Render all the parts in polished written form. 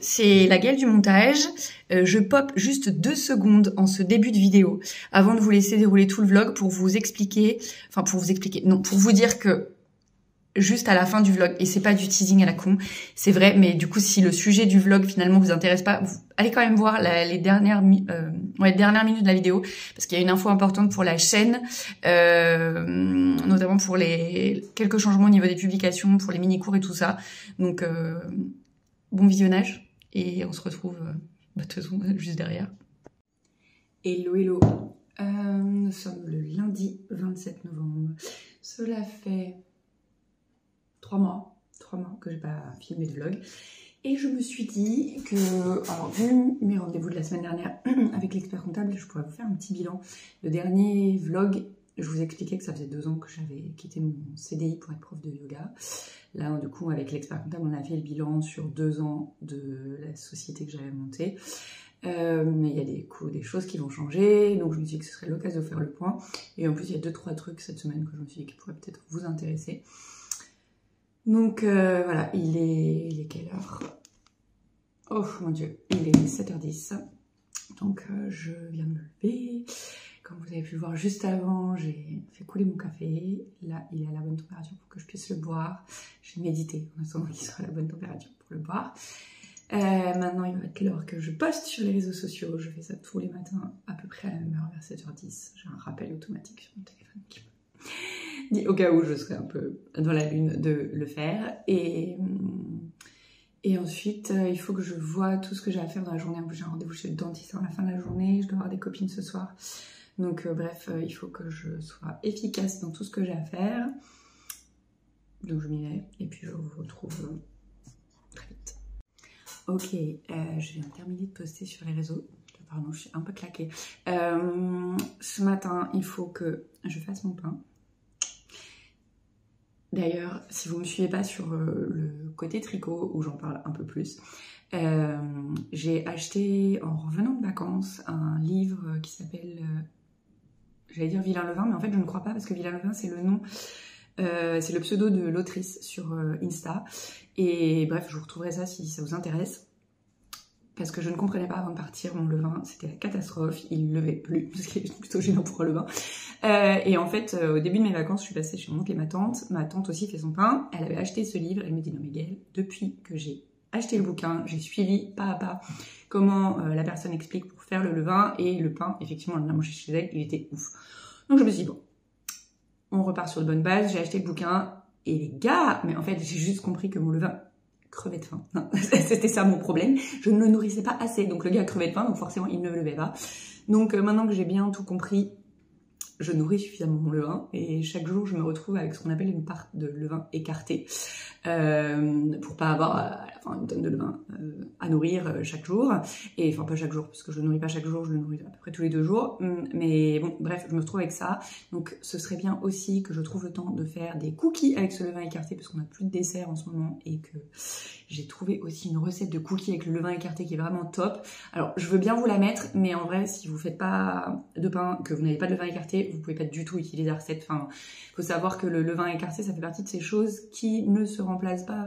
C'est la gueule du montage. Je pop juste 2 secondes en ce début de vidéo avant de vous laisser dérouler tout le vlog pour vous expliquer, pour vous dire que juste à la fin du vlog, et c'est pas du teasing à la con, c'est vrai, mais du coup si le sujet du vlog finalement vous intéresse pas, allez quand même voir les dernières minutes de la vidéo, parce qu'il y a une info importante pour la chaîne, notamment pour les quelques changements au niveau des publications, pour les mini-cours et tout ça. Donc bon visionnage. Et on se retrouve de toute façon juste derrière. Hello, hello. Nous sommes le lundi 27 novembre. Cela fait 3 mois que j'ai pas filmé de vlog. Et je me suis dit que, alors, vu mes rendez-vous de la semaine dernière avec l'expert comptable, je pourrais vous faire un petit bilan. Le dernier vlog, je vous expliquais que ça faisait 2 ans que j'avais quitté mon CDI pour être prof de yoga. Là, du coup, avec l'expert comptable, on a fait le bilan sur 2 ans de la société que j'avais montée. Mais il y a des choses qui vont changer, donc je me suis dit que ce serait l'occasion de faire le point. Et en plus, il y a 2-3 trucs cette semaine que je me suis dit qui pourraient peut-être vous intéresser. Donc voilà, il est quelle heure? Oh mon dieu, il est 7h10. Donc je viens de me lever. Comme vous avez pu le voir juste avant, j'ai fait couler mon café. Là, il est à la bonne température pour que je puisse le boire. J'ai médité en attendant qu'il soit à la bonne température pour le boire. Maintenant, il va être l'heure que je poste sur les réseaux sociaux. Je fais ça tous les matins, à peu près à la même heure, vers 7h10. J'ai un rappel automatique sur mon téléphone qui me dit au cas où je serais un peu dans la lune de le faire. Et ensuite, il faut que je vois tout ce que j'ai à faire dans la journée. En plus, j'ai un rendez-vous chez le dentiste à la fin de la journée. Je dois avoir des copines ce soir. Donc bref, il faut que je sois efficace dans tout ce que j'ai à faire. Donc je m'y vais et puis je vous retrouve très vite. Ok, je viens de terminer de poster sur les réseaux. Pardon, je suis un peu claquée. Ce matin, il faut que je fasse mon pain. D'ailleurs, si vous me suivez pas sur le côté tricot, où j'en parle un peu plus, j'ai acheté en revenant de vacances un livre qui s'appelle... j'allais dire Vilain Levain, mais en fait je ne crois pas parce que Vilain Levain c'est le nom, c'est le pseudo de l'autrice sur Insta. Et bref, je vous retrouverai ça si ça vous intéresse. Parce que je ne comprenais pas avant de partir mon levain, c'était la catastrophe, il ne levait plus, parce qu'il est plutôt gênant pour un levain. Et en fait, au début de mes vacances, je suis passée chez mon oncle et ma tante aussi fait son pain, elle avait acheté ce livre, elle me dit non mais Gaëlle, depuis que j'ai acheté le bouquin, j'ai suivi pas à pas comment la personne explique pour faire le levain et le pain, effectivement on l'a mangé chez elle, il était ouf. Donc je me suis dit bon, on repart sur de bonnes bases, j'ai acheté le bouquin, et les gars, mais en fait j'ai juste compris que mon levain crevait de faim. C'était ça mon problème. Je ne le nourrissais pas assez. Donc le gars crevait de faim, donc forcément il ne le levait pas. Donc maintenant que j'ai bien tout compris, je nourris suffisamment mon levain. Et chaque jour, je me retrouve avec ce qu'on appelle une part de levain écarté. Pour pas avoir à la fin une tonne de levain à nourrir chaque jour. Et enfin pas chaque jour, parce que je le nourris pas chaque jour, je le nourris à peu près tous les 2 jours. Mais bon, bref, je me retrouve avec ça. Donc ce serait bien aussi que je trouve le temps de faire des cookies avec ce levain écarté, parce qu'on n'a plus de dessert en ce moment et que j'ai trouvé aussi une recette de cookies avec le levain écarté qui est vraiment top. Alors je veux bien vous la mettre, mais en vrai si vous faites pas de pain, que vous n'avez pas de levain écarté, vous pouvez pas du tout utiliser la recette. Enfin, faut savoir que le levain écarté, ça fait partie de ces choses qui ne se remplacent pas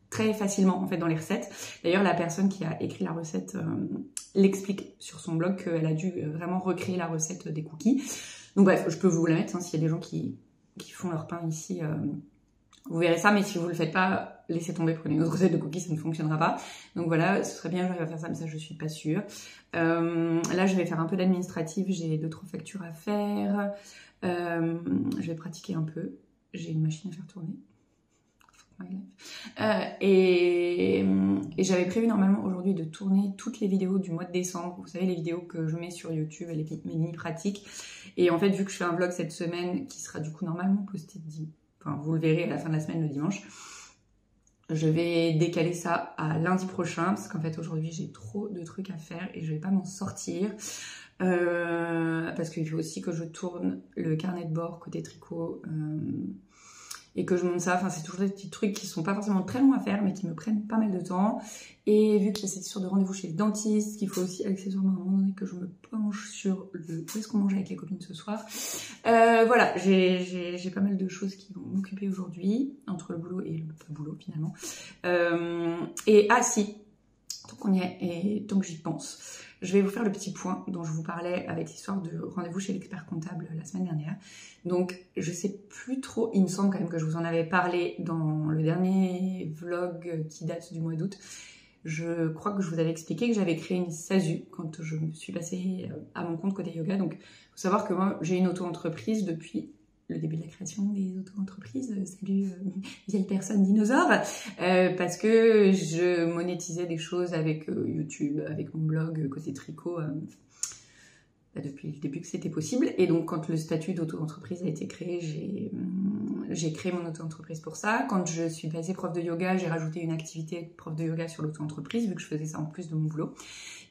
très facilement en fait dans les recettes. D'ailleurs la personne qui a écrit la recette l'explique sur son blog qu'elle a dû vraiment recréer la recette des cookies. Donc bref, je peux vous la mettre hein, s'il y a des gens qui font leur pain ici, vous verrez ça, mais si vous le faites pas, laissez tomber, prenez une autre recette de cookies, ça ne fonctionnera pas. Donc voilà, ce serait bien que j'arrive à faire ça, mais ça je suis pas sûre. Là je vais faire un peu d'administratif, j'ai 2-3 factures à faire, je vais pratiquer un peu, j'ai une machine à faire tourner. Et j'avais prévu normalement aujourd'hui de tourner toutes les vidéos du mois de décembre. Vous savez, les vidéos que je mets sur YouTube, mes mini pratiques. Et en fait, vu que je fais un vlog cette semaine qui sera du coup normalement posté enfin vous le verrez à la fin de la semaine le dimanche. Je vais décaler ça à lundi prochain parce qu'en fait aujourd'hui j'ai trop de trucs à faire et je vais pas m'en sortir. Parce qu'il faut aussi que je tourne le carnet de bord côté tricot et que je monte ça. Enfin, c'est toujours des petits trucs qui sont pas forcément très longs à faire mais qui me prennent pas mal de temps. Et vu que j'ai cette histoire de rendez-vous chez le dentiste, qu'il faut aussi accessoirement à un moment donné que je me penche sur le où est-ce qu'on mange avec les copines ce soir. Voilà, j'ai pas mal de choses qui vont m'occuper aujourd'hui entre le boulot et le pas boulot finalement. Et ah si, tant qu'on y est et tant que j'y pense, je vais vous faire le petit point dont je vous parlais avec l'histoire de rendez-vous chez l'expert comptable la semaine dernière. Donc, je sais plus trop, il me semble quand même que je vous en avais parlé dans le dernier vlog qui date du mois d'août. Je crois que je vous avais expliqué que j'avais créé une SASU quand je me suis passée à mon compte côté yoga. Donc, il faut savoir que moi, j'ai une auto-entreprise depuis le début de la création des auto-entreprises. Salut vieille personne dinosaure. Parce que je monétisais des choses avec YouTube, avec mon blog côté tricot depuis le début que c'était possible. Et donc quand le statut d'auto-entreprise a été créé, j'ai créé mon auto-entreprise pour ça. Quand je suis passée prof de yoga, j'ai rajouté une activité de prof de yoga sur l'auto-entreprise vu que je faisais ça en plus de mon boulot.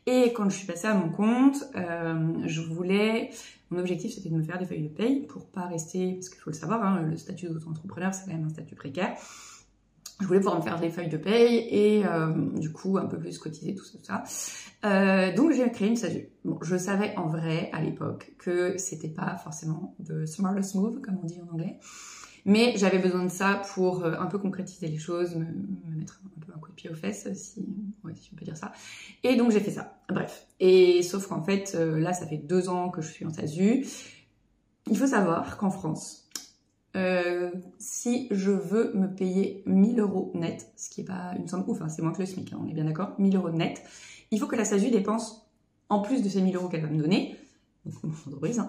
Et quand je suis passée à mon compte, mon objectif c'était de me faire des feuilles de paye pour pas rester, parce qu'il faut le savoir, hein, le statut d'auto-entrepreneur c'est quand même un statut précaire. Je voulais pouvoir me faire des feuilles de paye et du coup un peu plus cotiser tout ça. Donc j'ai créé une SASU. Bon, je savais en vrai à l'époque que c'était pas forcément the smartest move comme on dit en anglais. Mais j'avais besoin de ça pour un peu concrétiser les choses, me mettre un peu un coup de pied aux fesses, si on peut dire ça. Et donc j'ai fait ça. Bref. Et sauf qu'en fait, là, ça fait 2 ans que je suis en SASU. Il faut savoir qu'en France, si je veux me payer 1000 € net, ce qui est pas une somme ouf, hein, c'est moins que le SMIC, hein, on est bien d'accord, 1000 € net, il faut que la SASU dépense, en plus de ces 1000 € qu'elle va me donner, donc mon entreprise,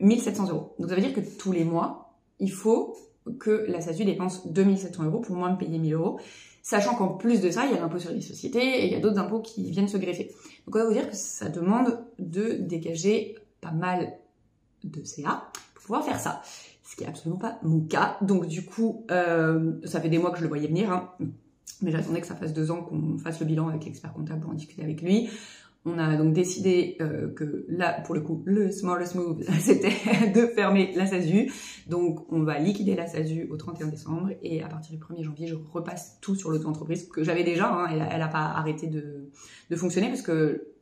1700 €. Donc ça veut dire que tous les mois, il faut que la SASU dépense 2700 € pour moi me payer 1000 €, sachant qu'en plus de ça, il y a l'impôt sur les sociétés et il y a d'autres impôts qui viennent se greffer. Donc on va vous dire que ça demande de dégager pas mal de CA pour pouvoir faire ça, ce qui est absolument pas mon cas. Donc du coup, ça fait des mois que je le voyais venir, hein, mais j'attendais que ça fasse 2 ans qu'on fasse le bilan avec l'expert comptable pour en discuter avec lui. On a donc décidé que là, pour le coup, le smartest move, c'était de fermer la SASU. Donc, on va liquider la SASU au 31 décembre et à partir du 1er janvier, je repasse tout sur l'auto-entreprise que j'avais déjà. Hein, elle a pas arrêté de fonctionner parce que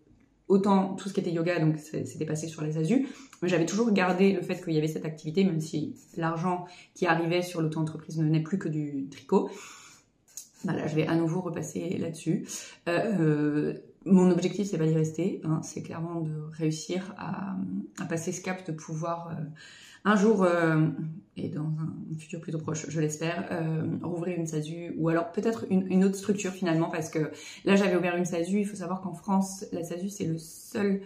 autant tout ce qui était yoga, donc c'était passé sur la SASU, mais j'avais toujours gardé le fait qu'il y avait cette activité, même si l'argent qui arrivait sur l'auto-entreprise ne venait plus que du tricot. Voilà, je vais à nouveau repasser là-dessus. Mon objectif, c'est pas d'y rester, hein, c'est clairement de réussir à passer ce cap, de pouvoir un jour, et dans un futur plutôt proche, je l'espère, rouvrir une SASU, ou alors peut-être une autre structure finalement, parce que là j'avais ouvert une SASU, il faut savoir qu'en France, la SASU c'est le seul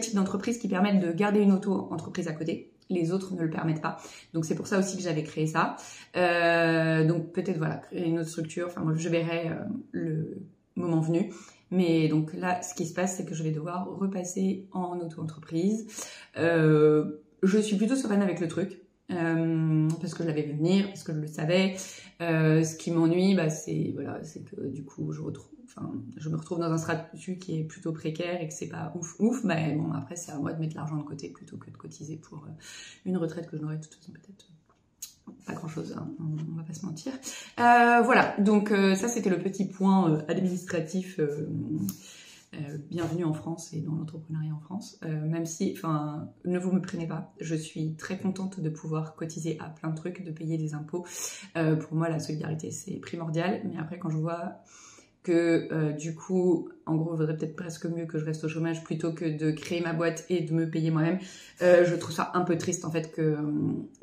type d'entreprise qui permet de garder une auto-entreprise à côté. Les autres ne le permettent pas. Donc c'est pour ça aussi que j'avais créé ça. Donc peut-être voilà, créer une autre structure, enfin moi je verrai le moment venu. Mais donc là, ce qui se passe, c'est que je vais devoir repasser en auto-entreprise. Je suis plutôt sereine avec le truc, parce que je l'avais vu venir, parce que je le savais. Ce qui m'ennuie, bah, c'est que du coup, je me retrouve dans un statut qui est plutôt précaire et que c'est pas ouf. Mais bon, après, c'est à moi de mettre l'argent de côté plutôt que de cotiser pour une retraite que je n'aurai de toute façon peut-être pas grand-chose, hein, on va pas se mentir. Voilà, donc ça c'était le petit point administratif. Bienvenue en France et dans l'entrepreneuriat en France. Même si, enfin, ne vous me prenez pas, je suis très contente de pouvoir cotiser à plein de trucs, de payer des impôts. Pour moi, la solidarité c'est primordial. Mais après, quand je vois que du coup, en gros, il vaudrait peut-être presque mieux que je reste au chômage plutôt que de créer ma boîte et de me payer moi-même. Je trouve ça un peu triste en fait que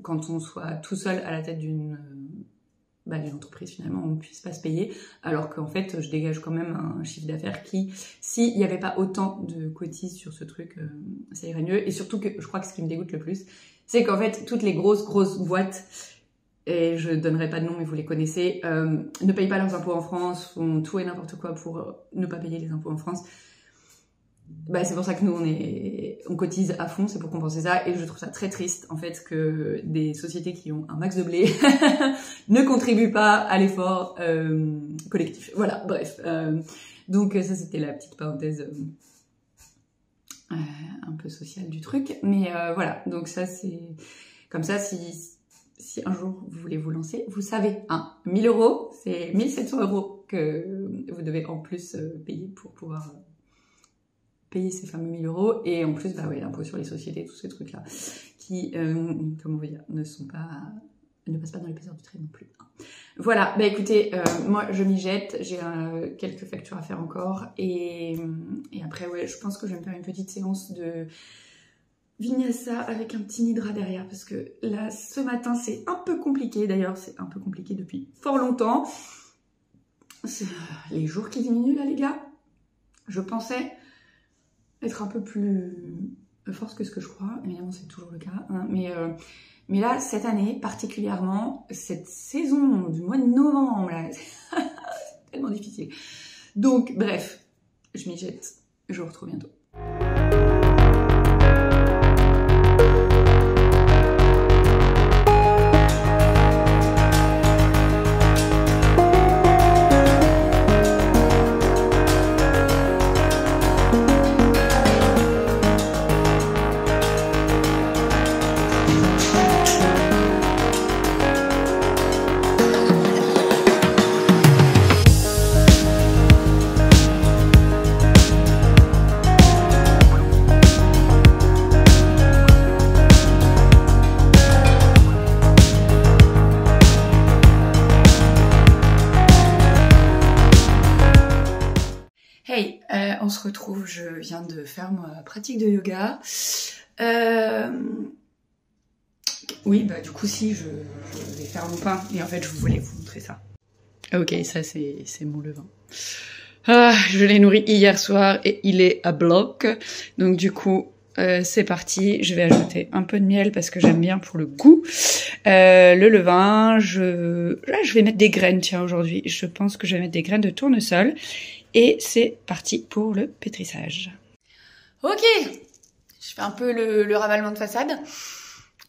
quand on soit tout seul à la tête d'une entreprise finalement, on ne puisse pas se payer, alors qu'en fait, je dégage quand même un chiffre d'affaires qui, s'il n'y avait pas autant de cotises sur ce truc, ça irait mieux. Et surtout que je crois que ce qui me dégoûte le plus, c'est qu'en fait, toutes les grosses boîtes, et je donnerai pas de nom mais vous les connaissez, ne payent pas leurs impôts en France, font tout et n'importe quoi pour ne pas payer les impôts en France. bah, c'est pour ça que nous on cotise à fond, c'est pour compenser ça, et je trouve ça très triste en fait que des sociétés qui ont un max de blé ne contribuent pas à l'effort collectif. Voilà, bref. Donc ça c'était la petite parenthèse un peu sociale du truc, mais voilà. Donc ça c'est comme ça, si un jour vous voulez vous lancer, vous savez, 1000 €, c'est 1700 € que vous devez en plus payer pour pouvoir payer ces fameux 1000 €, et en plus, bah ouais, l'impôt sur les sociétés, tous ces trucs-là, qui, comment vous dire, ne passent pas dans l'épaisseur du trait non plus. Voilà, bah écoutez, moi je m'y jette, j'ai quelques factures à faire encore, et après, ouais, je pense que je vais me faire une petite séance de vinyasa avec un petit nidra derrière, parce que là, ce matin, c'est un peu compliqué, d'ailleurs, c'est un peu compliqué depuis fort longtemps. C'est les jours qui diminuent là, les gars. Je pensais être un peu plus forte que ce que je crois, évidemment c'est toujours le cas, hein. Mais là, cette année, particulièrement, cette saison du mois de novembre, là, c'est tellement difficile. Donc, bref, je m'y jette, je vous retrouve bientôt. Hey, on se retrouve, je viens de faire ma pratique de yoga. Oui, bah du coup si, je vais faire mon pain, et en fait je voulais vous montrer ça. Ok, ça c'est mon levain. Je l'ai nourri hier soir et il est à bloc, donc du coup c'est parti. Je vais ajouter un peu de miel parce que j'aime bien pour le goût. Le levain, je vais mettre des graines, tiens, aujourd'hui. Je pense que je vais mettre des graines de tournesol. Et c'est parti pour le pétrissage. Ok, je fais un peu le ravalement de façade.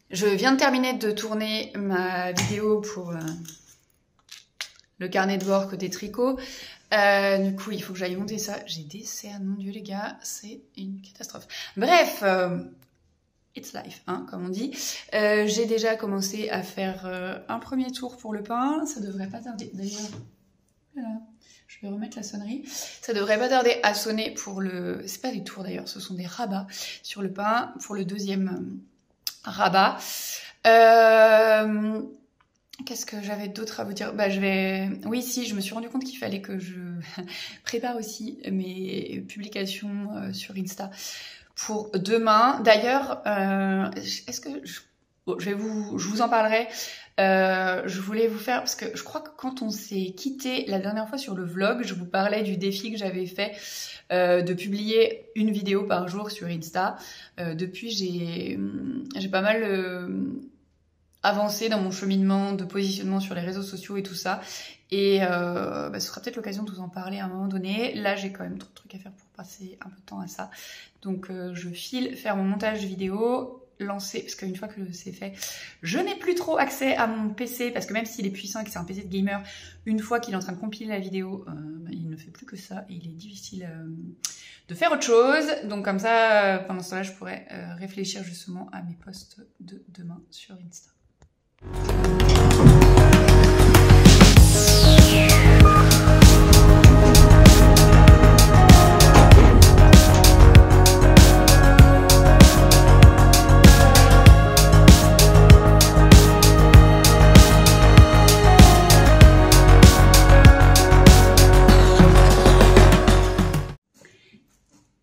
Je viens de terminer de tourner ma vidéo pour le carnet de bord côté tricot. Du coup, il faut que j'aille monter ça. J'ai des cernes, mon Dieu les gars, c'est une catastrophe. Bref, it's life, hein, comme on dit. J'ai déjà commencé à faire un premier tour pour le pain. Ça devrait pas tarder. D'ailleurs, voilà. Je vais remettre la sonnerie. Ça devrait pas tarder à sonner pour le... C'est pas des tours d'ailleurs, ce sont des rabats sur le pain pour le deuxième rabat. Qu'est-ce que j'avais d'autre à vous dire? Bah, oui, si, je me suis rendu compte qu'il fallait que je prépare aussi mes publications sur Insta pour demain. D'ailleurs, est-ce que... Bon, je vous en parlerai. Je voulais vous faire, parce que je crois que quand on s'est quitté la dernière fois sur le vlog, je vous parlais du défi que j'avais fait de publier une vidéo par jour sur Insta. Depuis, j'ai pas mal avancé dans mon cheminement de positionnement sur les réseaux sociaux et tout ça. Et ce sera peut-être l'occasion de vous en parler à un moment donné. Là, j'ai quand même trop de trucs à faire pour passer un peu de temps à ça. Donc, je file faire mon montage vidéo, lancer, parce qu'une fois que c'est fait, je n'ai plus trop accès à mon PC, parce que même s'il est puissant et que c'est un PC de gamer, une fois qu'il est en train de compiler la vidéo, il ne fait plus que ça, et il est difficile de faire autre chose. Donc comme ça, pendant ce temps-là, je pourrais réfléchir justement à mes posts de demain sur Insta.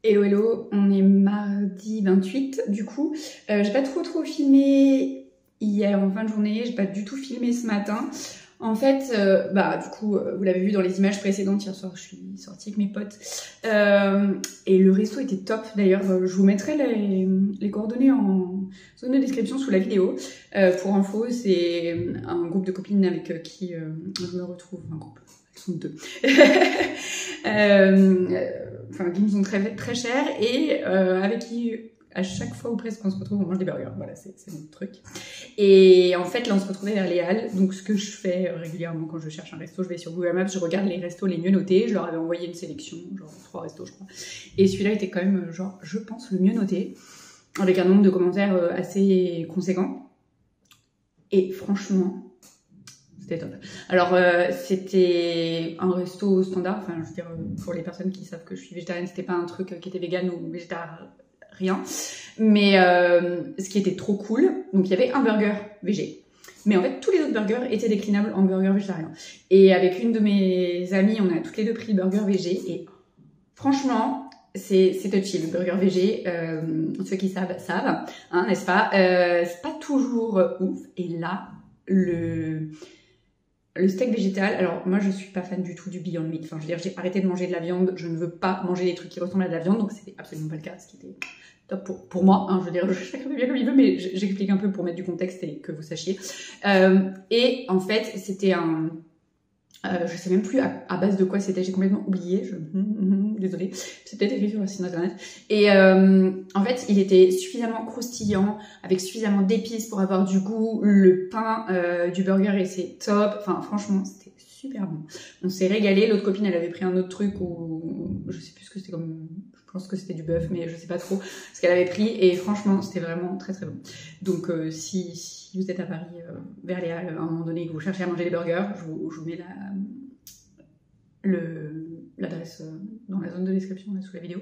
Hello hello, on est mardi 28 du coup. J'ai pas trop filmé hier en fin de journée, j'ai pas du tout filmé ce matin. En fait, du coup, vous l'avez vu dans les images précédentes, hier soir je suis sortie avec mes potes. Et le resto était top d'ailleurs, je vous mettrai les coordonnées en zone de description sous la vidéo. Pour info, c'est un groupe de copines avec qui je me retrouve, un groupe sont deux. Enfin, qui nous sont très, très chers et avec qui, à chaque fois ou presque qu'on se retrouve, on mange des burgers. Voilà, c'est notre truc. Et en fait, là, on se retrouvait vers les Halles. Donc, ce que je fais régulièrement quand je cherche un resto, je vais sur Google Maps, je regarde les restos les mieux notés. Je leur avais envoyé une sélection, genre 3 restos, je crois. Et celui-là était quand même, genre, je pense, le mieux noté, avec un nombre de commentaires assez conséquent. Et franchement, c'était top. Alors, c'était un resto standard. Enfin, je veux dire, pour les personnes qui savent que je suis végétarienne, c'était pas un truc qui était vegan ou végétarien. Mais ce qui était trop cool, donc il y avait un burger végé. Mais en fait, tous les autres burgers étaient déclinables en burger végétarien. Et avec une de mes amies, on a toutes les deux pris le burger végé. Et franchement, c'est touchy, le burger végé. Ceux qui savent, hein, n'est-ce pas? C'est pas toujours ouf. Et là, le steak végétal, alors moi je suis pas fan du tout du Beyond Meat. Enfin, je veux dire, j'ai arrêté de manger de la viande. Je ne veux pas manger des trucs qui ressemblent à de la viande. Donc c'était absolument pas le cas, ce qui était top pour moi, hein, je veux dire, chacun fait bien comme il veut, mais j'explique un peu pour mettre du contexte et que vous sachiez. Et en fait, c'était un... je sais même plus à base de quoi c'était, j'ai complètement oublié, désolée, c'est peut-être écrit sur le site internet. Et en fait, il était suffisamment croustillant, avec suffisamment d'épices pour avoir du goût, le pain du burger était top, enfin franchement, c'était super bon. On s'est régalé, l'autre copine, elle avait pris un autre truc où, je sais plus ce que c'était comme... Je pense que c'était du bœuf, mais je sais pas trop ce qu'elle avait pris. Et franchement, c'était vraiment très très bon. Donc, si vous êtes à Paris, vers les Halles, à un moment donné, que vous cherchez à manger des burgers, je vous mets l'adresse dans la zone de description, là, sous la vidéo.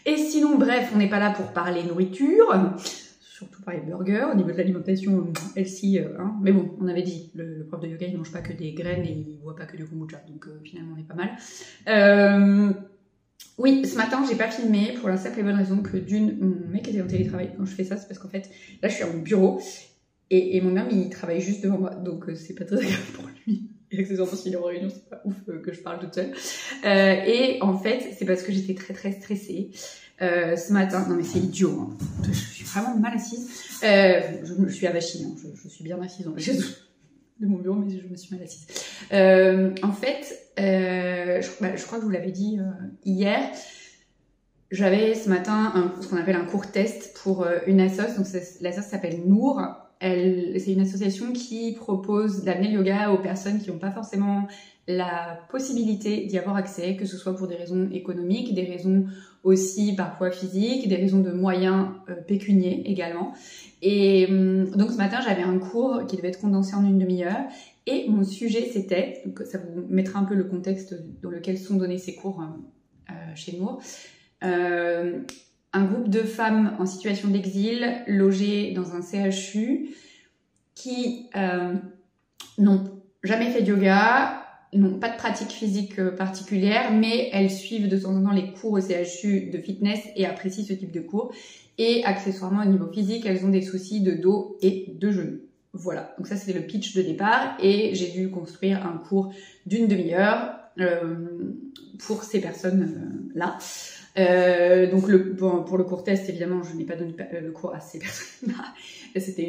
Et sinon, bref, on n'est pas là pour parler nourriture, surtout parler burgers. Au niveau de l'alimentation, elle-ci, hein. Mais bon, on avait dit, le prof de yoga, il mange pas que des graines et il boit pas que du kombucha. Donc, finalement, on est pas mal. Oui, ce matin, j'ai pas filmé pour la simple et bonne raison que d'une, mon mec était en télétravail. Quand je fais ça, c'est parce qu'en fait, là, je suis à mon bureau et mon homme, il travaille juste devant moi. Donc, c'est pas très agréable pour lui. Et accessoirement, s'il est en réunion, c'est pas ouf que je parle toute seule. Et en fait, c'est parce que j'étais très très stressée. Ce matin, non mais c'est idiot, hein. Je suis vraiment mal assise. Je me suis avachie, hein. Je suis bien assise dans la chaise de mon bureau, mais je me suis mal assise. En fait, je crois que je vous l'avais dit hier, j'avais ce matin ce qu'on appelle un cours test pour une assoce. Donc l'assoce s'appelle Nour. C'est une association qui propose d'amener le yoga aux personnes qui n'ont pas forcément la possibilité d'y avoir accès, que ce soit pour des raisons économiques, des raisons aussi parfois physiques, des raisons de moyens pécuniers également. Et donc ce matin, j'avais un cours qui devait être condensé en une demi-heure. Et mon sujet, c'était, donc ça vous mettra un peu le contexte dans lequel sont donnés ces cours chez nous, un groupe de femmes en situation d'exil, logées dans un CHU, qui n'ont jamais fait de yoga, n'ont pas de pratique physique particulière, mais elles suivent de temps en temps les cours au CHU de fitness et apprécient ce type de cours. Et accessoirement, au niveau physique, elles ont des soucis de dos et de genoux. Voilà, donc ça c'était le pitch de départ et j'ai dû construire un cours d'une demi-heure pour ces personnes-là. Donc pour le cours test, évidemment, je n'ai pas donné le cours à ces personnes-là. C'était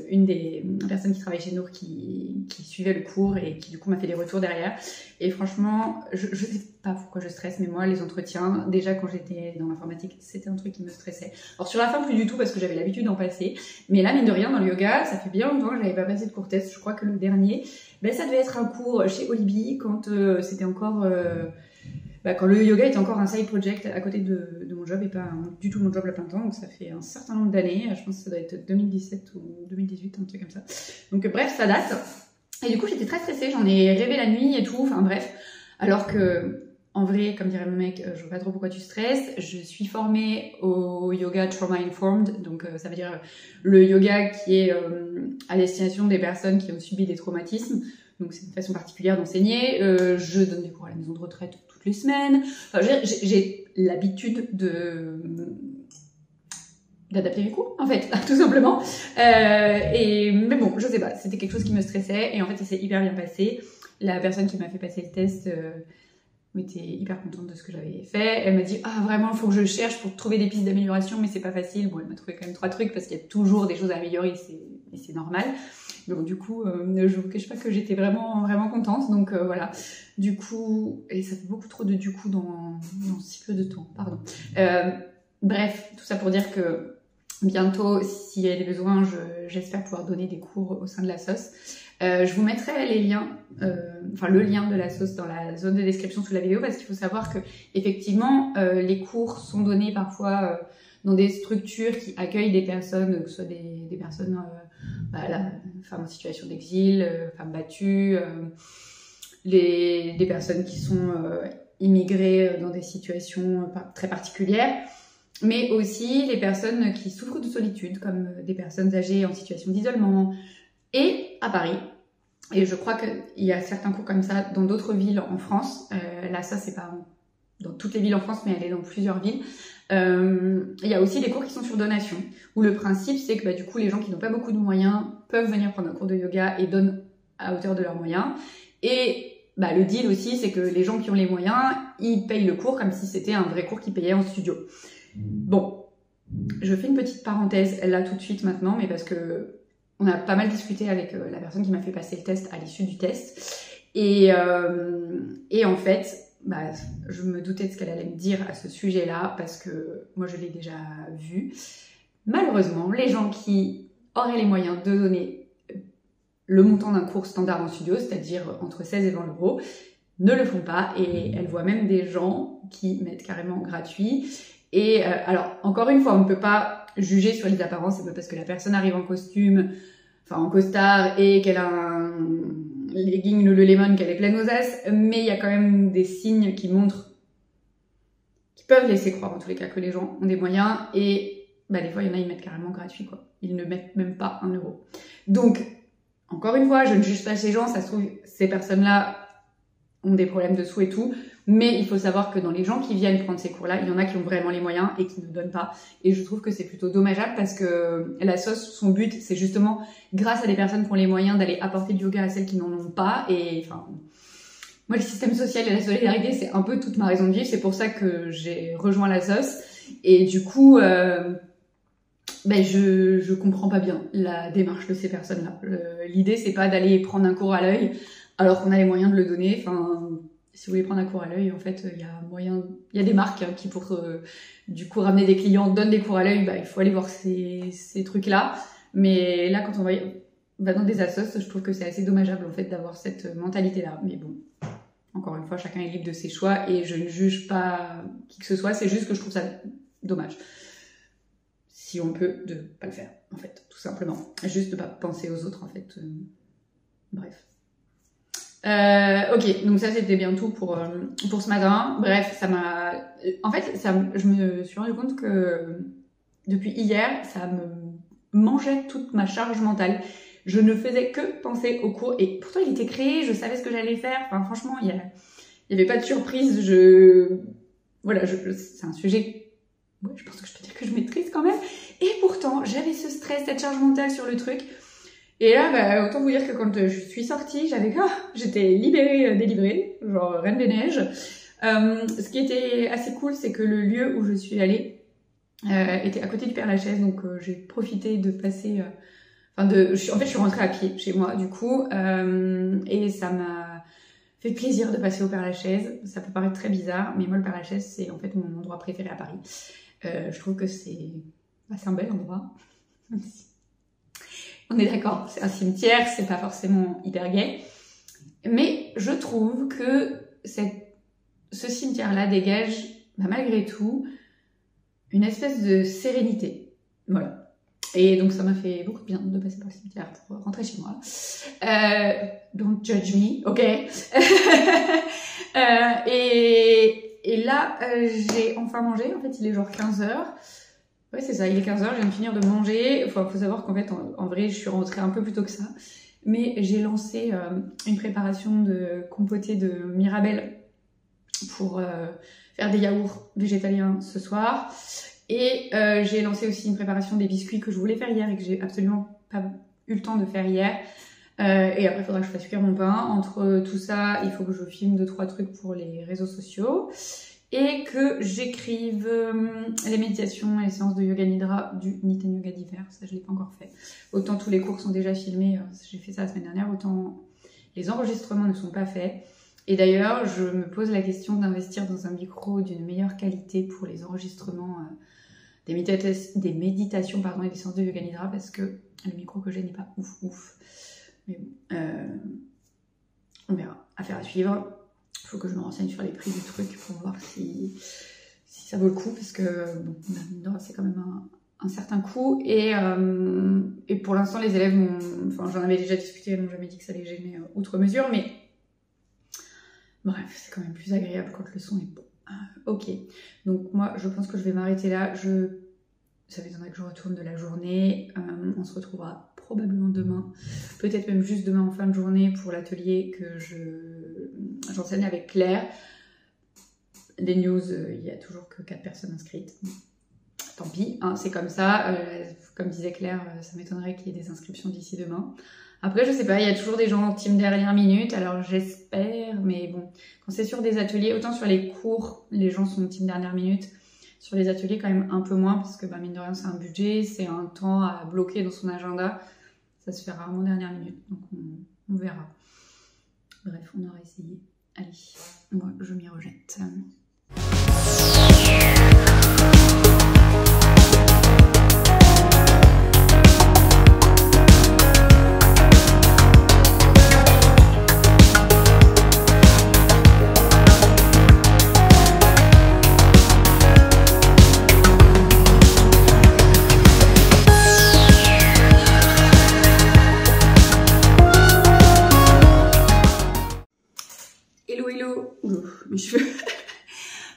une des personnes qui travaille chez nous qui suivait le cours et qui du coup m'a fait des retours derrière. Et franchement, je sais pas pourquoi je stresse, mais moi, les entretiens, déjà quand j'étais dans l'informatique, c'était un truc qui me stressait. Alors sur la fin, plus du tout parce que j'avais l'habitude d'en passer. Mais là, mine de rien, dans le yoga, ça fait bien longtemps que j'avais pas passé de cours test. Je crois que le dernier, ça devait être un cours chez Olibi quand c'était encore... quand le yoga était encore un side project à côté de mon job et pas du tout mon job à plein temps, donc ça fait un certain nombre d'années, je pense que ça doit être 2017 ou 2018, un truc comme ça. Donc bref, ça date. Et du coup, j'étais très stressée, j'en ai rêvé la nuit et tout, enfin bref. Alors que, en vrai, comme dirait mon mec, je vois pas trop pourquoi tu stresses. Je suis formée au yoga Trauma Informed, donc ça veut dire le yoga qui est à destination des personnes qui ont subi des traumatismes. Donc c'est une façon particulière d'enseigner. Je donne des cours à la maison de retraite toutes les semaines. Enfin, j'ai l'habitude d'adapter mes cours, en fait, tout simplement. Mais bon, je sais pas, c'était quelque chose qui me stressait et en fait, ça s'est hyper bien passé. La personne qui m'a fait passer le test était hyper contente de ce que j'avais fait. Elle m'a dit ah vraiment il faut que je cherche pour trouver des pistes d'amélioration mais c'est pas facile. Bon elle m'a trouvé quand même 3 trucs parce qu'il y a toujours des choses à améliorer et c'est normal. Donc du coup je vous cache pas que j'étais vraiment contente. Donc voilà. Du coup et ça fait beaucoup trop de du coup dans si peu de temps. Pardon. Bref tout ça pour dire que bientôt s'il y a des besoins j'espère pouvoir donner des cours au sein de la sauce. Je vous mettrai les liens, enfin le lien de la sauce dans la zone de description sous la vidéo parce qu'il faut savoir que effectivement les cours sont donnés parfois dans des structures qui accueillent des personnes, que ce soit des personnes femmes en situation d'exil, femmes battues, des personnes qui sont immigrées dans des situations très particulières, mais aussi les personnes qui souffrent de solitude comme des personnes âgées en situation d'isolement. Et à Paris, et je crois qu'il y a certains cours comme ça dans d'autres villes en France, là ça c'est pas dans toutes les villes en France mais elle est dans plusieurs villes, il y a aussi des cours qui sont sur donation, où le principe c'est que du coup les gens qui n'ont pas beaucoup de moyens peuvent venir prendre un cours de yoga et donnent à hauteur de leurs moyens, et le deal aussi c'est que les gens qui ont les moyens, ils payent le cours comme si c'était un vrai cours qu'ils payaient en studio. Bon, je fais une petite parenthèse là tout de suite maintenant, mais parce que on a pas mal discuté avec la personne qui m'a fait passer le test à l'issue du test. Et en fait, je me doutais de ce qu'elle allait me dire à ce sujet-là, parce que moi je l'ai déjà vu. Malheureusement, les gens qui auraient les moyens de donner le montant d'un cours standard en studio, c'est-à-dire entre 16 et 20 euros, ne le font pas. Et elle voit même des gens qui mettent carrément gratuit. Et alors, encore une fois, on ne peut pas juger sur les apparences, c'est pas parce que la personne arrive en costume, enfin en costard, et qu'elle a un legging Lululemon, qu'elle est pleine aux as, mais il y a quand même des signes qui montrent, qui peuvent laisser croire en tous les cas que les gens ont des moyens, et des fois il y en a, ils mettent carrément gratuit quoi, ils ne mettent même pas 1 euro. Donc, encore une fois, je ne juge pas ces gens, ça se trouve, ces personnes-là ont des problèmes de sous et tout, mais il faut savoir que dans les gens qui viennent prendre ces cours-là, il y en a qui ont vraiment les moyens et qui ne donnent pas. Et je trouve que c'est plutôt dommageable parce que la sauce, son but, c'est justement, grâce à des personnes qui ont les moyens, d'aller apporter du yoga à celles qui n'en ont pas. Et enfin, moi, le système social et la solidarité, c'est un peu toute ma raison de vivre. C'est pour ça que j'ai rejoint la sauce. Et du coup, je comprends pas bien la démarche de ces personnes-là. L'idée, c'est pas d'aller prendre un cours à l'œil alors qu'on a les moyens de le donner. Enfin, si vous voulez prendre un cours à l'œil, en fait, il y a des marques qui pour du coup ramener des clients donnent des cours à l'œil. Il faut aller voir ces trucs-là. Mais là, quand on va dans des assos, je trouve que c'est assez dommageable en fait d'avoir cette mentalité-là. Mais bon, encore une fois, chacun est libre de ses choix et je ne juge pas qui que ce soit. C'est juste que je trouve ça dommage. Si on peut, de pas le faire, en fait, tout simplement. Juste de pas penser aux autres, en fait. Bref. Ok, donc ça c'était bien tout pour ce matin. Bref, ça m'a... En fait, je me suis rendu compte que depuis hier, ça me mangeait toute ma charge mentale. Je ne faisais que penser au cours et pourtant il était créé, je savais ce que j'allais faire. Enfin franchement, il y avait pas de surprise. Voilà, c'est un sujet... Ouais, je pense que je peux dire que je maîtrise quand même. Et pourtant, j'avais ce stress, cette charge mentale sur le truc. Et là, autant vous dire que quand je suis sortie, j'étais libérée, délivrée, genre Reine des Neiges. Ce qui était assez cool, c'est que le lieu où je suis allée était à côté du Père-Lachaise, donc j'ai profité de passer... en fait, je suis rentrée à pied chez moi, du coup, et ça m'a fait plaisir de passer au Père-Lachaise. Ça peut paraître très bizarre, mais moi, le Père-Lachaise, c'est en fait mon endroit préféré à Paris. Je trouve que c'est un bel endroit. On est d'accord, c'est un cimetière, c'est pas forcément hyper gai. Mais je trouve que ce cimetière-là dégage, malgré tout, une espèce de sérénité. Voilà. Et donc ça m'a fait beaucoup de bien de passer par le cimetière pour rentrer chez moi. Don't judge me, ok. Et là, j'ai enfin mangé. En fait, il est genre 15h. Ouais, c'est ça, il est 15h, je viens de finir de manger. Enfin, faut savoir qu'en fait, en vrai, je suis rentrée un peu plus tôt que ça. Mais j'ai lancé une préparation de compoté de Mirabelle pour faire des yaourts végétaliens ce soir. Et j'ai lancé aussi une préparation des biscuits que je voulais faire hier et que j'ai absolument pas eu le temps de faire hier. Et après, il faudra que je fasse cuire mon pain. Entre tout ça, il faut que je filme 2-3 trucs pour les réseaux sociaux. Et que j'écrive les méditations et les séances de yoga nidra du Nittany Yoga d'hiver. Ça, je ne l'ai pas encore fait. Autant tous les cours sont déjà filmés, j'ai fait ça la semaine dernière, autant les enregistrements ne sont pas faits. Et d'ailleurs, je me pose la question d'investir dans un micro d'une meilleure qualité pour les enregistrements des méditations et des séances de yoga nidra, parce que le micro que j'ai n'est pas ouf. Mais bon, on verra. Affaire à suivre. Il faut que je me renseigne sur les prix du truc pour voir si ça vaut le coup, parce que bon, c'est quand même un certain coût. Et pour l'instant, les élèves j'en avais déjà discuté, ils n'ont jamais dit que ça les gênait outre mesure, mais bref, c'est quand même plus agréable quand le son est bon. Ok, donc moi, je pense que je vais m'arrêter là. Ça m'étonnerait que je retourne de la journée. On se retrouvera probablement demain, peut-être même juste demain en fin de journée pour l'atelier que j'enseigne avec Claire. Les news, il n'y a toujours que 4 personnes inscrites. Tant pis, hein, c'est comme ça. Comme disait Claire, ça m'étonnerait qu'il y ait des inscriptions d'ici demain. Après, je sais pas, il y a toujours des gens en team dernière minute, alors j'espère, mais bon, quand c'est sur des ateliers, autant sur les cours, les gens sont en team dernière minute. Sur les ateliers, quand même un peu moins, parce que mine de rien, c'est un budget, c'est un temps à bloquer dans son agenda. Ça se fait rarement dernière minute, donc on verra. Bref, on aura essayé. Allez, moi, je m'y rejette. Mes cheveux.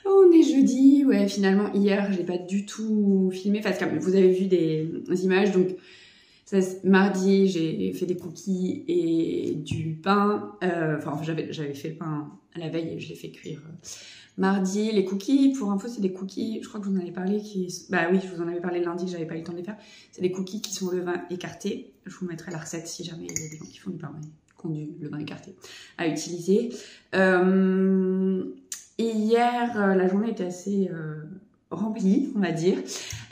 On est jeudi, ouais, finalement hier j'ai pas du tout filmé, enfin comme vous avez vu des images, donc ça, mardi j'ai fait des cookies et du pain, j'avais fait le pain la veille et je l'ai fait cuire mardi. Les cookies, pour info, c'est des cookies, je crois que je vous en avais parlé, bah oui, je vous en avais parlé lundi, que j'avais pas eu le temps de les faire, c'est des cookies qui sont au levain écarté. Je vous mettrai la recette si jamais il y a des gens qui font du pain du levain écarté à utiliser. Et hier, la journée était assez remplie, on va dire.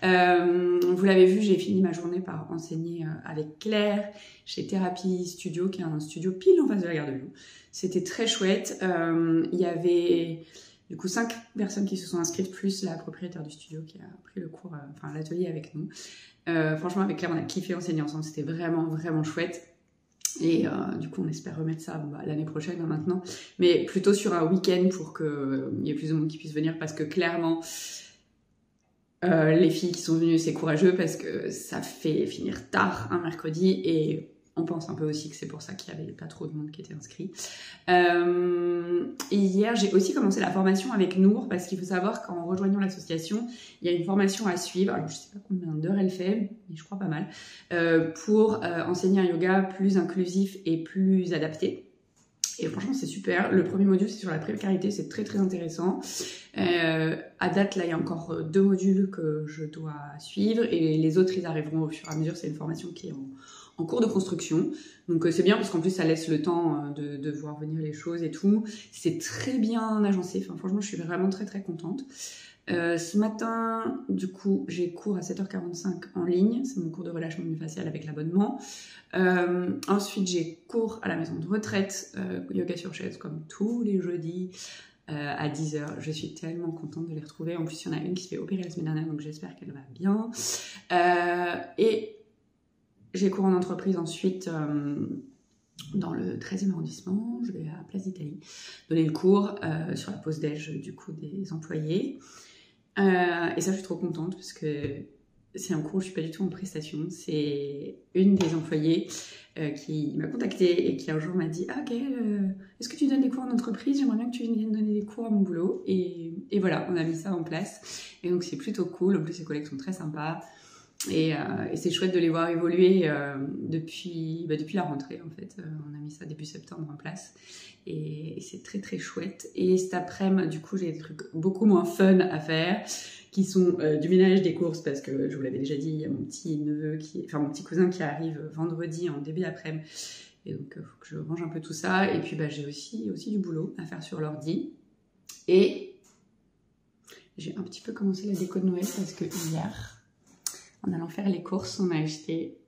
Vous l'avez vu, j'ai fini ma journée par enseigner avec Claire chez Thérapie Studio, qui est un studio pile en face de la gare de Lyon. C'était très chouette. Il y avait du coup 5 personnes qui se sont inscrites, plus la propriétaire du studio qui a pris le cours, l'atelier avec nous. Franchement, avec Claire, on a kiffé enseigner ensemble. C'était vraiment, vraiment chouette. Et du coup, on espère remettre ça l'année prochaine maintenant, mais plutôt sur un week-end pour qu'il y ait plus de monde qui puisse venir, parce que clairement, les filles qui sont venues, c'est courageux parce que ça fait finir tard un mercredi, et on pense un peu aussi que c'est pour ça qu'il n'y avait pas trop de monde qui était inscrit. Et hier, j'ai aussi commencé la formation avec Nour, parce qu'il faut savoir qu'en rejoignant l'association, il y a une formation à suivre. Alors, je ne sais pas combien d'heures elle fait, mais je crois pas mal, pour enseigner un yoga plus inclusif et plus adapté. Et franchement, c'est super. Le premier module, c'est sur la précarité, c'est très très intéressant. À date, là, il y a encore 2 modules que je dois suivre, et les autres, ils arriveront au fur et à mesure. C'est une formation qui est en cours de construction, donc c'est bien parce qu'en plus ça laisse le temps de voir venir les choses et tout. C'est très bien agencé, franchement je suis vraiment très très contente. Ce matin, du coup, j'ai cours à 7h45 en ligne, c'est mon cours de relâchement myofascial avec l'abonnement. Ensuite, j'ai cours à la maison de retraite, yoga sur chaise comme tous les jeudis à 10h. Je suis tellement contente de les retrouver. En plus, il y en a une qui se fait opérer la semaine dernière, donc j'espère qu'elle va bien. Et j'ai cours en entreprise ensuite dans le 13e arrondissement. Je vais à Place d'Italie donner le cours sur la pause déj du coup des employés. Et ça, je suis trop contente parce que c'est un cours où je suis pas du tout en prestation. C'est une des employées qui m'a contactée et qui un jour m'a dit « Ah ok, est-ce que tu donnes des cours en entreprise? J'aimerais bien que tu viennes donner des cours à mon boulot. » Et voilà, on a mis ça en place. Et donc c'est plutôt cool. En plus, les collègues sont très sympas. Et c'est chouette de les voir évoluer depuis la rentrée en fait. On a mis ça début septembre en place et c'est très très chouette. Et cet après-midi, du coup, j'ai des trucs beaucoup moins fun à faire qui sont du ménage, des courses, parce que je vous l'avais déjà dit, il y a mon petit cousin qui arrive vendredi en début d'après-midi Et donc, il faut que je range un peu tout ça. Et puis, j'ai aussi du boulot à faire sur l'ordi. Et j'ai un petit peu commencé la déco de Noël parce que hier, en allant faire les courses, on a acheté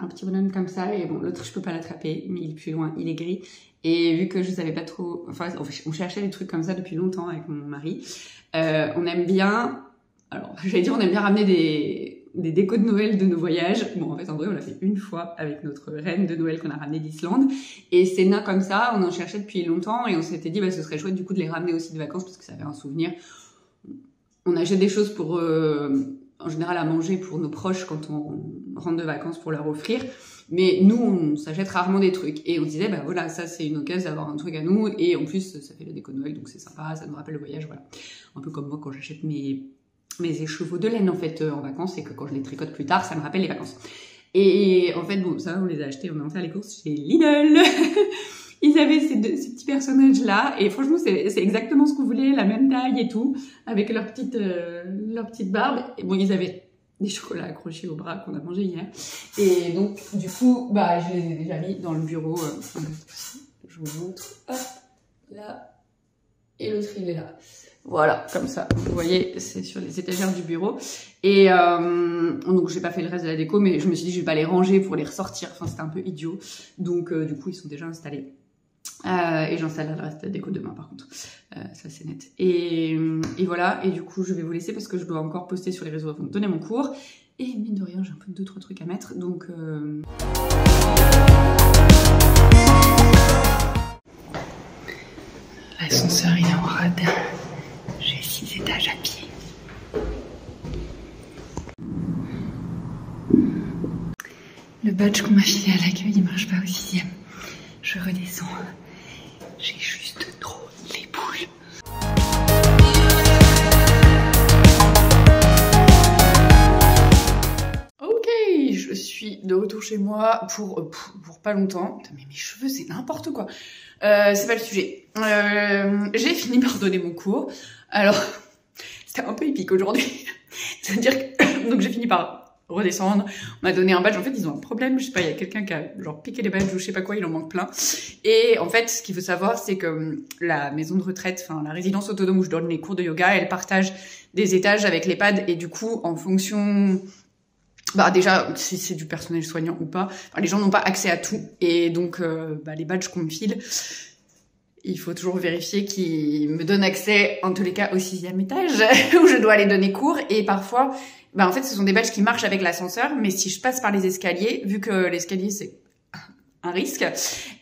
un petit bonhomme comme ça. Et bon, l'autre, je peux pas l'attraper, mais il est plus loin, il est gris. Et vu que je savais pas trop... Enfin, on cherchait des trucs comme ça depuis longtemps avec mon mari. On aime bien... Alors, j'allais dire, on aime bien ramener des décos de Noël de nos voyages. Bon, en fait, en vrai, on l'a fait une fois avec notre reine de Noël qu'on a ramené d'Islande. Et ces nains comme ça, on en cherchait depuis longtemps et on s'était dit, ce serait chouette du coup de les ramener aussi de vacances parce que ça fait un souvenir. On achète des choses pour, en général, à manger pour nos proches quand on rentre de vacances pour leur offrir. Mais nous, on s'achète rarement des trucs. Et on se disait, voilà, ça c'est une occasion d'avoir un truc à nous. Et en plus, ça fait la déco de Noël, donc c'est sympa, ça nous rappelle le voyage, voilà. Un peu comme moi quand j'achète mes écheveaux de laine en fait en vacances et que quand je les tricote plus tard ça me rappelle les vacances. Et en fait bon ça on les a achetés, on a fait les courses chez Lidl. Ils avaient ces petits personnages là et franchement c'est exactement ce qu'on voulait, la même taille et tout, avec leur petite barbe. Et bon ils avaient des chocolats accrochés au bras qu'on a mangé hier. Et donc du coup je les ai déjà mis dans le bureau. Je vous montre. Hop là. Et l'autre il est là. Voilà, comme ça, vous voyez, c'est sur les étagères du bureau. Et donc j'ai pas fait le reste de la déco, mais je me suis dit je vais pas les ranger pour les ressortir. Enfin c'était un peu idiot. Donc du coup ils sont déjà installés. Et j'installerai le reste de la déco demain par contre. Ça c'est net. Et voilà, et du coup je vais vous laisser parce que je dois encore poster sur les réseaux avant de donner mon cours. Et mine de rien j'ai un peu 2-3 trucs à mettre. Donc l'ascenseur il est en rade. J'ai 6 étages à pied. Le badge qu'on m'a filé à l'accueil, il marche pas au 6e. Je redescends. J'ai juste trop les boules. Ok, je suis de retour chez moi pour pas longtemps. Mais mes cheveux, c'est n'importe quoi. C'est pas le sujet. J'ai fini par donner mon cours. Alors, c'était un peu épique aujourd'hui. C'est-à-dire que donc j'ai fini par redescendre, on m'a donné un badge. En fait, ils ont un problème, je sais pas, il y a quelqu'un qui a genre piqué les badges ou je sais pas quoi, il en manque plein. Et en fait, ce qu'il faut savoir, c'est que la maison de retraite, enfin la résidence autonome où je donne les cours de yoga, elle partage des étages avec l'EHPAD et du coup, en fonction... déjà, si c'est du personnel soignant ou pas, les gens n'ont pas accès à tout. Et donc, les badges qu'on me file, il faut toujours vérifier qu'ils me donnent accès, en tous les cas, au 6e étage, où je dois aller donner cours. Et parfois, en fait, ce sont des badges qui marchent avec l'ascenseur, mais si je passe par les escaliers, vu que l'escalier, c'est un risque,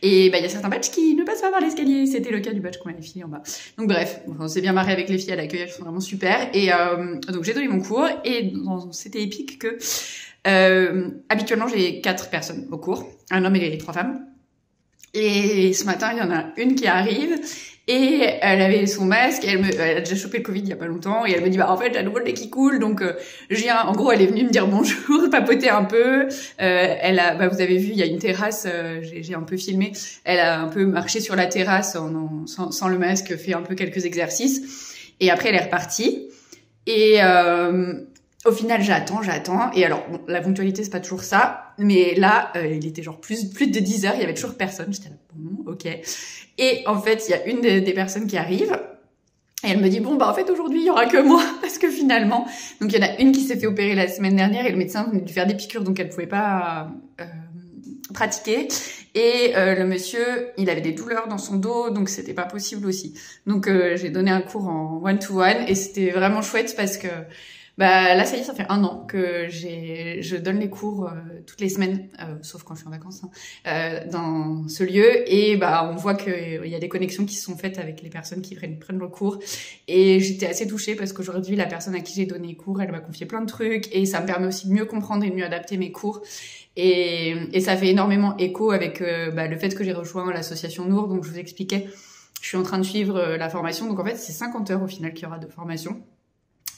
et il y a certains badges qui ne passent pas par l'escalier. C'était le cas du badge qu'on m'avait filé en bas. Donc bref, on s'est bien marré avec les filles à l'accueil, elles sont vraiment super. Et donc j'ai donné mon cours, et c'était épique que... habituellement, j'ai 4 personnes au cours, un homme et 3 femmes. Et ce matin, il y en a une qui arrive et elle avait son masque et elle a déjà chopé le Covid il y a pas longtemps et elle me dit en fait j'ai à nouveau le nez qui coule donc en gros elle est venue me dire bonjour, papoter un peu. Elle a vous avez vu il y a une terrasse, j'ai un peu filmé. Elle a un peu marché sur la terrasse sans le masque, fait un peu quelques exercices et après elle est repartie et au final, j'attends. Et alors, bon, la ponctualité, c'est pas toujours ça. Mais là, il était genre plus de 10 heures. Il y avait toujours personne. J'étais là, bon, ok. Et en fait, il y a une des personnes qui arrive. Et elle me dit, en fait, aujourd'hui, il y aura que moi. Parce que finalement, donc il y en a une qui s'est fait opérer la semaine dernière. Et le médecin venait lui faire des piqûres. Donc, elle pouvait pas pratiquer. Et le monsieur, il avait des douleurs dans son dos. Donc, c'était pas possible aussi. Donc, j'ai donné un cours en one-to-one. Et c'était vraiment chouette parce que... là, ça y est, ça fait 1 an que je donne les cours toutes les semaines, sauf quand je suis en vacances, dans ce lieu. Et on voit qu'il y a des connexions qui se sont faites avec les personnes qui prennent le cours. Et j'étais assez touchée parce qu'aujourd'hui, la personne à qui j'ai donné les cours, elle m'a confié plein de trucs. Et ça me permet aussi de mieux comprendre et de mieux adapter mes cours. Et ça fait énormément écho avec le fait que j'ai rejoint l'association Nour. Donc, je vous expliquais, je suis en train de suivre la formation. Donc, en fait, c'est 50 heures au final qu'il y aura de formation,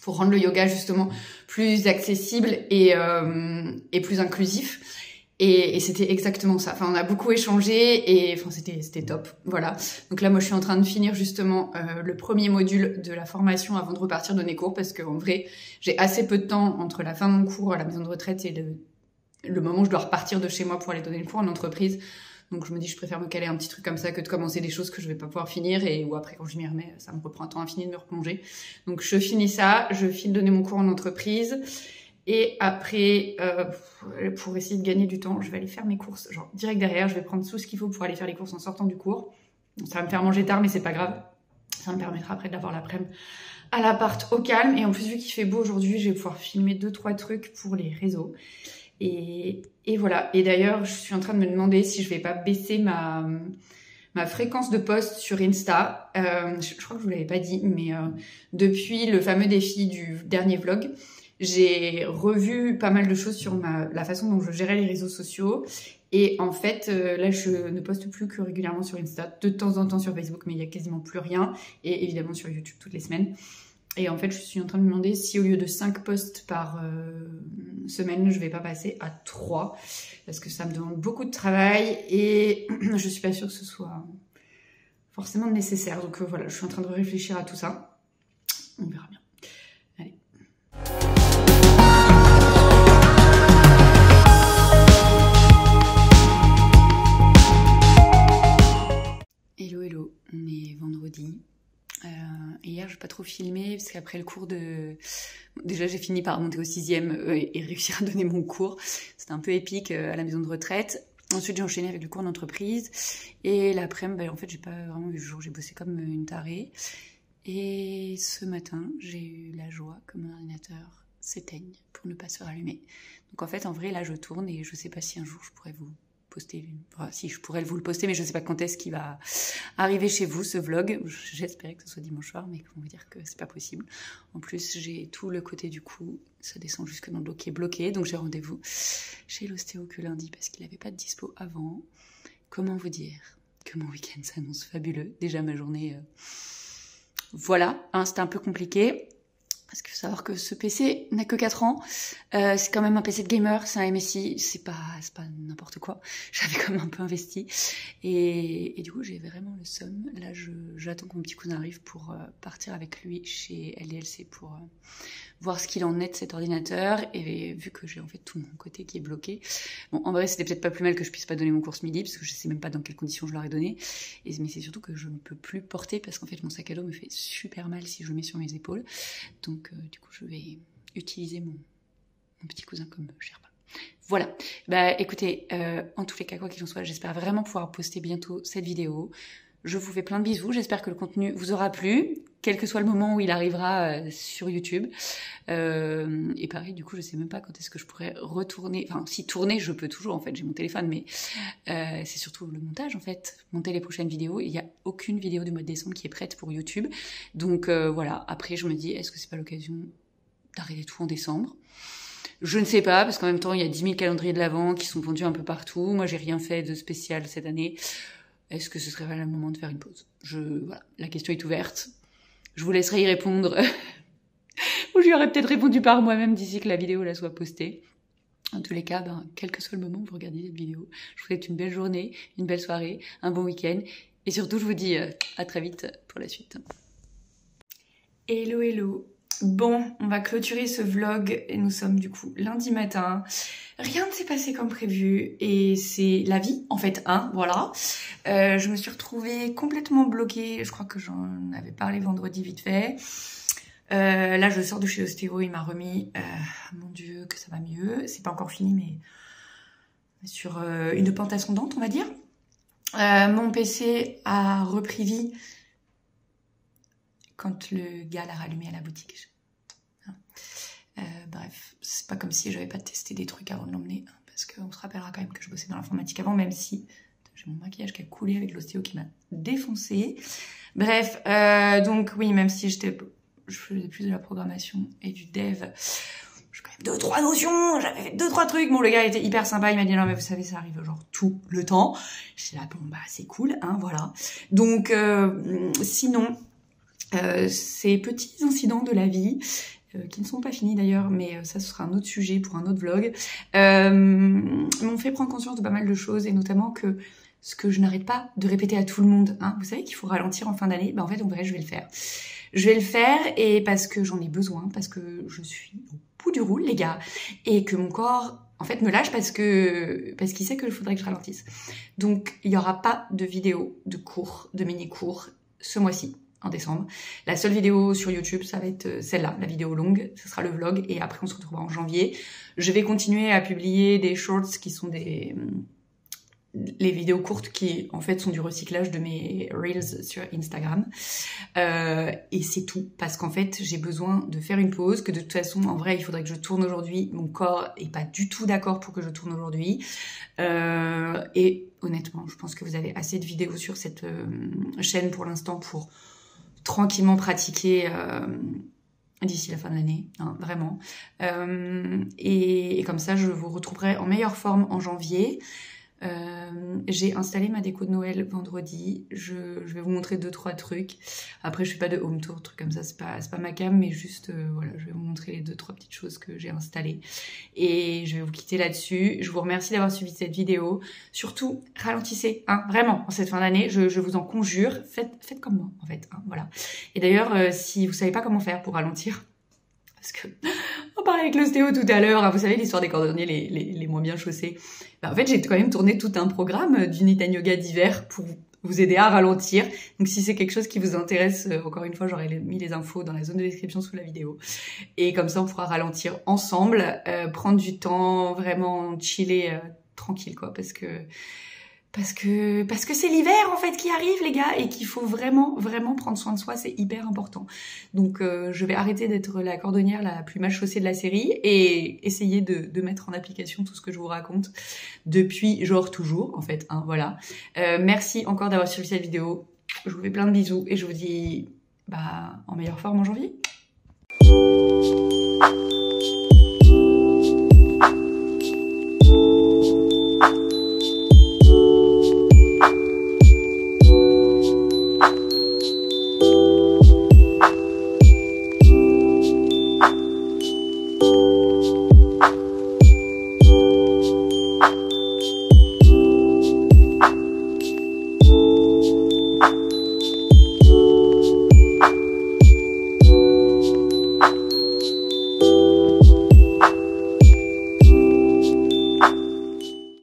pour rendre le yoga justement plus accessible et plus inclusif. Et c'était exactement ça. Enfin, on a beaucoup échangé et c'était top. Voilà. Donc là, moi, je suis en train de finir justement le premier module de la formation avant de repartir donner cours parce qu'en vrai, j'ai assez peu de temps entre la fin de mon cours à la maison de retraite et le moment où je dois repartir de chez moi pour aller donner le cours en entreprise. Donc je me dis je préfère me caler un petit truc comme ça que de commencer des choses que je vais pas pouvoir finir et ou après quand je m'y remets, ça me reprend un temps infini de me replonger. Donc je finis ça, je file donner mon cours en entreprise. Et après, pour essayer de gagner du temps, je vais aller faire mes courses. Genre direct derrière, je vais prendre tout ce qu'il faut pour aller faire les courses en sortant du cours. Ça va me faire manger tard, mais c'est pas grave. Ça me permettra après d'avoir l'après-midi à l'appart au calme. Et en plus, vu qu'il fait beau aujourd'hui, je vais pouvoir filmer 2-3 trucs pour les réseaux. Et voilà. Et d'ailleurs, je suis en train de me demander si je vais pas baisser ma fréquence de post sur Insta. Je crois que je vous l'avais pas dit, mais depuis le fameux défi du dernier vlog, j'ai revu pas mal de choses sur la façon dont je gérais les réseaux sociaux. Et en fait, là, je ne poste plus que régulièrement sur Insta, de temps en temps sur Facebook, mais il y a quasiment plus rien. Et évidemment sur YouTube toutes les semaines. Et en fait, je suis en train de me demander si au lieu de 5 posts par semaine, je vais pas passer à 3. Parce que ça me demande beaucoup de travail et je suis pas sûre que ce soit forcément nécessaire. Donc voilà, je suis en train de réfléchir à tout ça. On verra bien. Allez. Hello, on est vendredi. Hier, je n'ai pas trop filmé parce qu'après le cours déjà, j'ai fini par monter au 6e et réussir à donner mon cours. C'était un peu épique à la maison de retraite. Ensuite, j'ai enchaîné avec le cours d'entreprise. Et l'après-midi, en fait, j'ai pas vraiment vu le jour. J'ai bossé comme une tarée. Et ce matin, j'ai eu la joie que mon ordinateur s'éteigne pour ne pas se rallumer. Donc en fait, en vrai, là, je tourne et je sais pas si un jour je pourrais vous poster, enfin, si je pourrais vous le poster, mais je sais pas quand est-ce qu'il va arriver chez vous ce vlog. J'espérais que ce soit dimanche soir, mais comment vous dire que c'est pas possible. En plus, j'ai tout le côté du cou, ça descend jusque dans le dos qui est bloqué, donc j'ai rendez-vous chez l'ostéo que lundi parce qu'il avait pas de dispo avant. Comment vous dire que mon week-end s'annonce fabuleux. Déjà ma journée, voilà, hein, c'était un peu compliqué. Parce qu'il faut savoir que ce PC n'a que 4 ans. C'est quand même un PC de gamer, c'est un MSI, c'est pas n'importe quoi. J'avais quand même un peu investi. Et du coup, j'ai vraiment le somme. Là, j'attends que mon petit cousin arrive pour partir avec lui chez LDLC pour voir ce qu'il en est de cet ordinateur. Et vu que j'ai en fait tout mon côté qui est bloqué. Bon, en vrai, c'était peut-être pas plus mal que je puisse pas donner mon cours ce midi, parce que je sais même pas dans quelles conditions je leur ai donné. Mais c'est surtout que je ne peux plus porter, parce qu'en fait, mon sac à dos me fait super mal si je le mets sur mes épaules. Donc, du coup, je vais utiliser mon petit cousin comme Sherpa. Voilà. Bah, écoutez, en tous les cas, quoi qu'il en soit, j'espère vraiment pouvoir poster bientôt cette vidéo. Je vous fais plein de bisous. J'espère que le contenu vous aura plu, quel que soit le moment où il arrivera sur YouTube. Et pareil, du coup, je sais même pas quand est-ce que je pourrais retourner. Enfin, si tourner, je peux toujours, en fait. J'ai mon téléphone, mais c'est surtout le montage, en fait. Monter les prochaines vidéos. Il n'y a aucune vidéo du mois de décembre qui est prête pour YouTube. Donc, voilà. Après, je me dis, est-ce que c'est pas l'occasion d'arrêter tout en décembre? Je ne sais pas, parce qu'en même temps, il y a 10 000 calendriers de l'Avent qui sont vendus un peu partout. Moi, j'ai rien fait de spécial cette année. Est-ce que ce serait le moment de faire une pause? Voilà, la question est ouverte. Je vous laisserai y répondre. Ou j'y aurais peut-être répondu par moi-même d'ici que la vidéo la soit postée. En tous les cas, quel que soit le moment où vous regardez cette vidéo, je vous souhaite une belle journée, une belle soirée, un bon week-end. Et surtout, je vous dis à très vite pour la suite. Hello, hello. Bon, on va clôturer ce vlog et nous sommes du coup lundi matin. Rien ne s'est passé comme prévu et c'est la vie en fait, hein, voilà. Je me suis retrouvée complètement bloquée, je crois que j'en avais parlé vendredi vite fait. Là je sors de chez l'ostéo, il m'a remis, mon dieu que ça va mieux. C'est pas encore fini mais sur une pente ascendante on va dire. Mon PC a repris vie quand le gars l'a rallumé à la boutique. Bref, c'est pas comme si j'avais pas testé des trucs avant de l'emmener, hein, parce qu'on se rappellera quand même que je bossais dans l'informatique avant, même si j'ai mon maquillage qui a coulé avec l'ostéo qui m'a défoncé. Bref, donc oui, même si je faisais plus de la programmation et du dev, j'ai quand même 2-3 notions, j'avais fait 2-3 trucs. Bon, le gars était hyper sympa, il m'a dit non mais vous savez ça arrive genre tout le temps. J'étais là bon bah c'est cool, hein, voilà. Donc sinon ces petits incidents de la vie qui ne sont pas finis d'ailleurs, mais ça ce sera un autre sujet pour un autre vlog, m'ont fait prendre conscience de pas mal de choses, et notamment que ce que je n'arrête pas de répéter à tout le monde, hein, vous savez qu'il faut ralentir en fin d'année, en fait en vrai je vais le faire. Je vais le faire, et parce que j'en ai besoin, parce que je suis au bout du roule les gars, et que mon corps en fait, me lâche parce qu'il sait qu'il faudrait que je ralentisse. Donc, il n'y aura pas de vidéo de cours, de mini-cours ce mois-ci, en décembre. La seule vidéo sur YouTube, ça va être celle-là, la vidéo longue, ce sera le vlog, et après on se retrouvera en janvier. Je vais continuer à publier des shorts qui sont les vidéos courtes qui en fait sont du recyclage de mes reels sur Instagram, et c'est tout, parce qu'en fait j'ai besoin de faire une pause, que de toute façon en vrai il faudrait que je tourne aujourd'hui, mon corps est pas du tout d'accord pour que je tourne aujourd'hui, et honnêtement je pense que vous avez assez de vidéos sur cette chaîne pour l'instant pour tranquillement pratiquer d'ici la fin de l'année, hein, vraiment, et comme ça je vous retrouverai en meilleure forme en janvier. J'ai installé ma déco de Noël vendredi. Je vais vous montrer 2-3 trucs. Après, je fais pas de home tour, trucs comme ça, c'est pas ma cam, mais juste, voilà, je vais vous montrer les 2-3 petites choses que j'ai installées. Et je vais vous quitter là-dessus. Je vous remercie d'avoir suivi cette vidéo. Surtout, ralentissez, hein, vraiment, en cette fin d'année, je vous en conjure. Faites comme moi, en fait, hein, voilà. Et d'ailleurs, si vous savez pas comment faire pour ralentir, parce que on parlait avec l'ostéo tout à l'heure, hein, vous savez l'histoire des cordonniers les moins bien chaussés. En fait, j'ai quand même tourné tout un programme d'unité yoga d'hiver pour vous aider à ralentir. Donc si c'est quelque chose qui vous intéresse, encore une fois, j'aurais mis les infos dans la zone de description sous la vidéo. Et comme ça, on pourra ralentir ensemble, prendre du temps, vraiment chiller tranquille, quoi, parce que c'est l'hiver en fait qui arrive, les gars, et qu'il faut vraiment prendre soin de soi, c'est hyper important. Donc je vais arrêter d'être la cordonnière la plus mal chaussée de la série et essayer de mettre en application tout ce que je vous raconte depuis genre toujours en fait, hein, voilà. Merci encore d'avoir suivi cette vidéo. Je vous fais plein de bisous et je vous dis en meilleure forme en janvier.